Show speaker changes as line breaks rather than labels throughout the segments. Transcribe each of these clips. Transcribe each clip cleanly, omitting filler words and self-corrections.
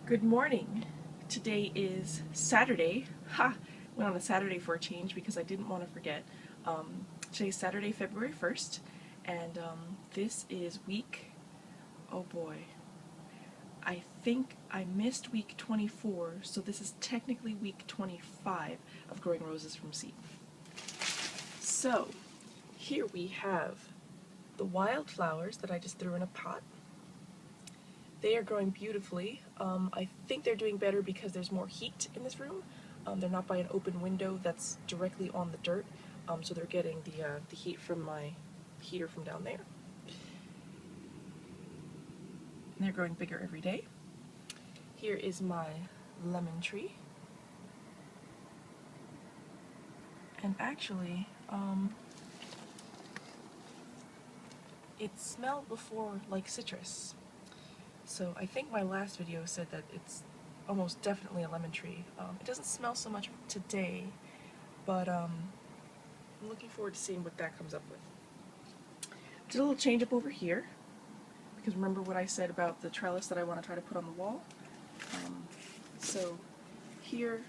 Good morning. Today is Saturday. Ha! Went on a Saturday for a change because I didn't want to forget. Today's Saturday, February 1st, and this is week, oh boy, I think I missed week 24, so this is technically week 25 of growing roses from seed. So, here we have the wildflowers that I just threw in a pot. They are growing beautifully. I think they're doing better because there's more heat in this room. They're not by an open window that's directly on the dirt, so they're getting the heat from my heater from down there. And they're growing bigger every day. Here is my lemon tree. And actually, it smelled before like citrus. So I think my last video said that it's almost definitely a lemon tree. It doesn't smell so much today, but I'm looking forward to seeing what that comes up with. Did a little change up over here, because remember what I said about the trellis that I want to try to put on the wall? So here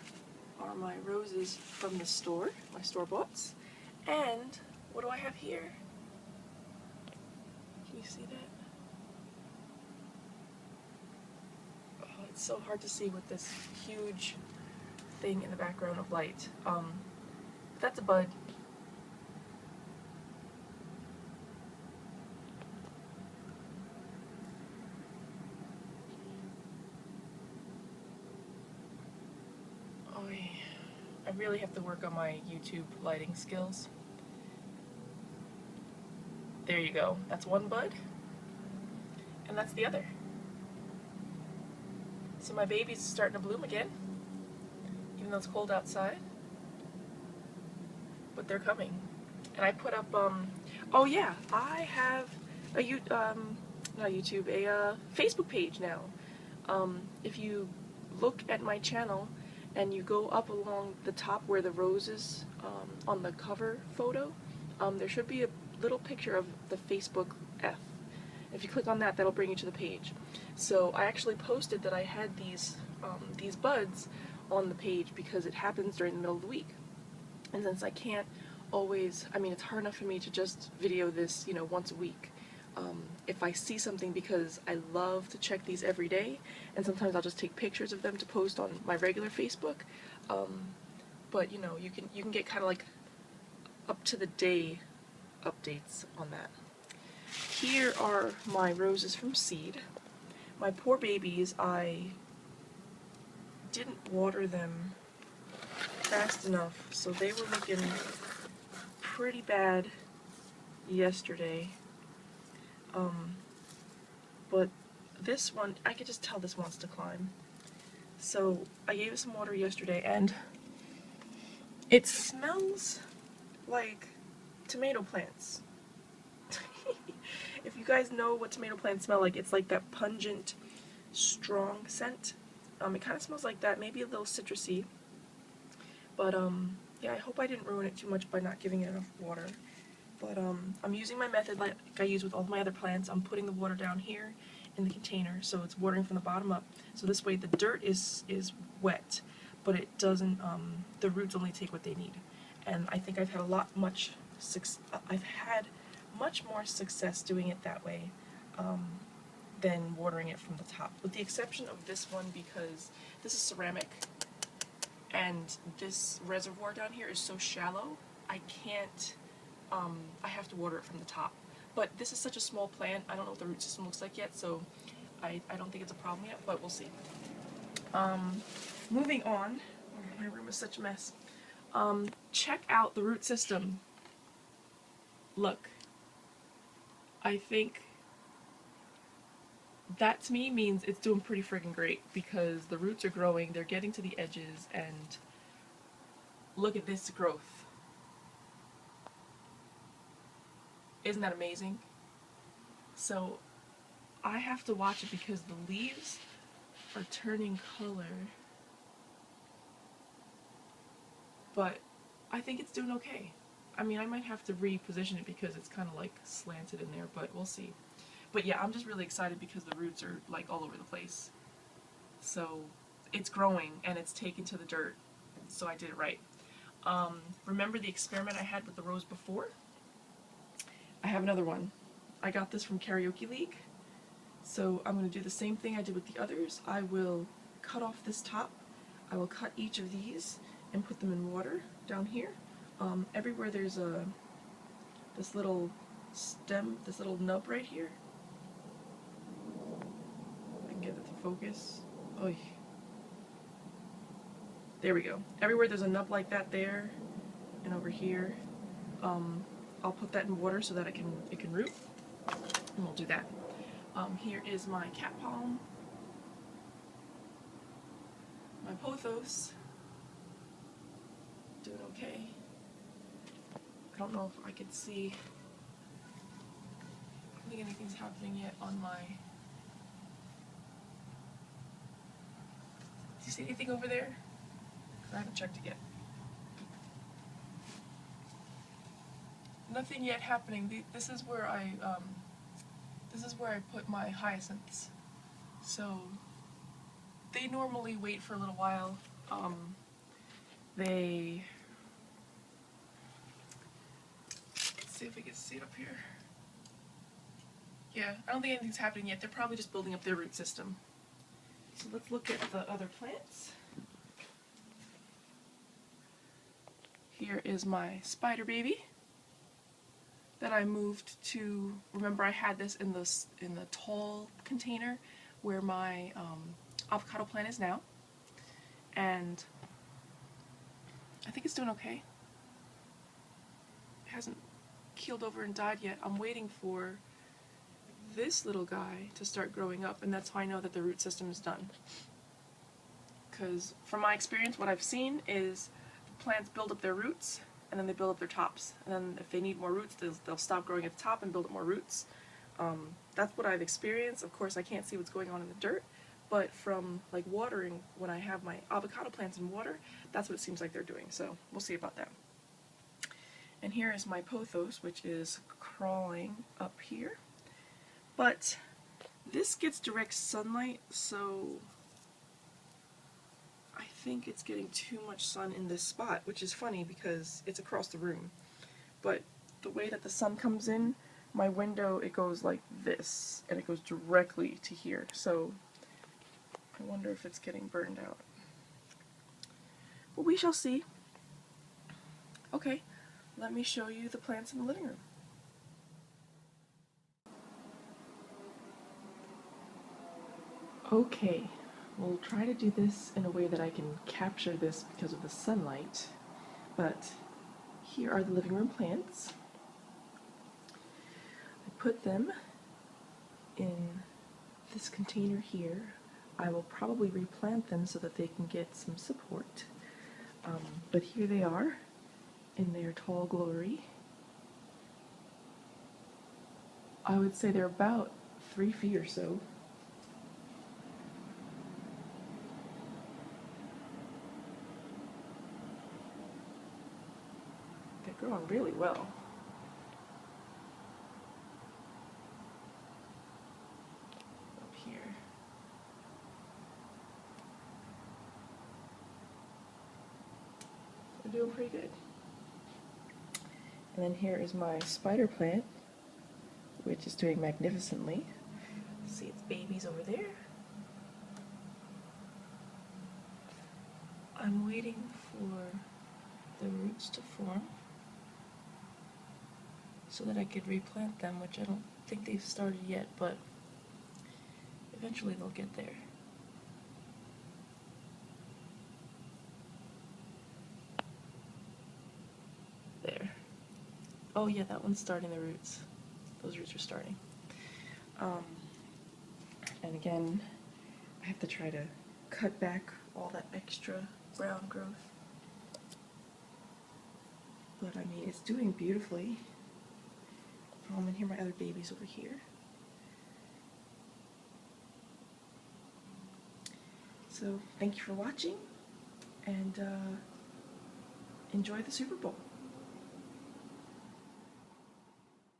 are my roses from the store, my store-boughts, and what do I have here? Can you see that? It's so hard to see with this huge thing in the background of light. That's a bud. I really have to work on my YouTube lighting skills. There you go. That's one bud, and that's the other. So my baby's starting to bloom again, even though it's cold outside. But they're coming. And I put up, oh yeah, I have a not YouTube, a Facebook page now. If you look at my channel and you go up along the top where the roses on the cover photo, there should be a little picture of the Facebook F. If you click on that, that'll bring you to the page. So I actually posted that I had these buds on the page because it happens during the middle of the week. And since I can't always, I mean, it's hard enough for me to just video this, once a week. If I see something, because I love to check these every day, and sometimes I'll just take pictures of them to post on my regular Facebook. But you can get kind of like up to the day updates on that. Here are my roses from seed. My poor babies, I didn't water them fast enough, so they were looking pretty bad yesterday. But this one, I could just tell this wants to climb. So I gave it some water yesterday, and it smells like tomato plants. If you guys know what tomato plants smell like, it's like that pungent, strong scent. It kind of smells like that, maybe a little citrusy. But yeah, I hope I didn't ruin it too much by not giving it enough water. But I'm using my method like I use with all of my other plants. I'm putting the water down here in the container, so it's watering from the bottom up. So this way the dirt is wet, but it doesn't. The roots only take what they need. And I think I've had much more success doing it that way than watering it from the top, with the exception of this one, because this is ceramic and this reservoir down here is so shallow I can't, I have to water it from the top. But this is such a small plant, I don't know what the root system looks like yet, so I don't think it's a problem yet, but we'll see. Moving on, my room is such a mess. Check out the root system. Look, I think that to me means it's doing pretty friggin' great, because the roots are growing, they're getting to the edges, and look at this growth. Isn't that amazing? So I have to watch it because the leaves are turning color, but I think it's doing okay. I mean, I might have to reposition it because it's kind of like slanted in there, but we'll see. But yeah, I'm just really excited because the roots are like all over the place. so it's growing and it's taken to the dirt, so I did it right. Remember the experiment I had with the rose before? I have another one. I got this from Karaoke League, so I'm going to do the same thing I did with the others. I will cut off this top. I will cut each of these and put them in water down here. Everywhere there's this little stem, this little nub right here. I can get it to focus. Oy. There we go. Everywhere there's a nub like that there, and over here, I'll put that in water so that it can root, and we'll do that. Here is my cat palm, my pothos, doing okay. I don't know if I can see. I don't think anything's happening yet on my. Do you see anything over there? I haven't checked it yet. Nothing yet happening. This is where I put my hyacinths. So they normally wait for a little while. Let's see if we can see it up here. Yeah, I don't think anything's happening yet. They're probably just building up their root system. So let's look at the other plants. Here is my spider baby that I moved to. Remember, I had this in the tall container where my avocado plant is now, and I think it's doing okay. It hasn't keeled over and died yet. I'm waiting for this little guy to start growing up, and that's how I know that the root system is done. Because from my experience, what I've seen is plants build up their roots and then they build up their tops, and then if they need more roots they'll stop growing at the top and build up more roots. That's what I've experienced. Of course I can't see what's going on in the dirt, but from like watering, when I have my avocado plants in water, that's what it seems like they're doing, so we'll see about that. And here is my pothos, which is crawling up here, but this gets direct sunlight, so I think it's getting too much sun in this spot, which is funny because it's across the room. But the way that the sun comes in, my window, it goes like this, and it goes directly to here. So I wonder if it's getting burned out. But we shall see. Okay, let me show you the plants in the living room. Okay. We'll try to do this in a way that I can capture this because of the sunlight, but here are the living room plants. I put them in this container here. I will probably replant them so that they can get some support, but here they are in their tall glory. I would say they're about 3 feet or so. They're growing really well. Up here. They're doing pretty good. And then here is my spider plant, which is doing magnificently. See its babies over there. I'm waiting for the roots to form so that I could replant them, which I don't think they've started yet, but eventually they'll get there. There. Oh yeah, that one's starting the roots. Those roots are starting. And again, I have to try to cut back all that extra brown growth. But I mean, it's doing beautifully. And here are my other babies over here. So thank you for watching, and enjoy the Super Bowl.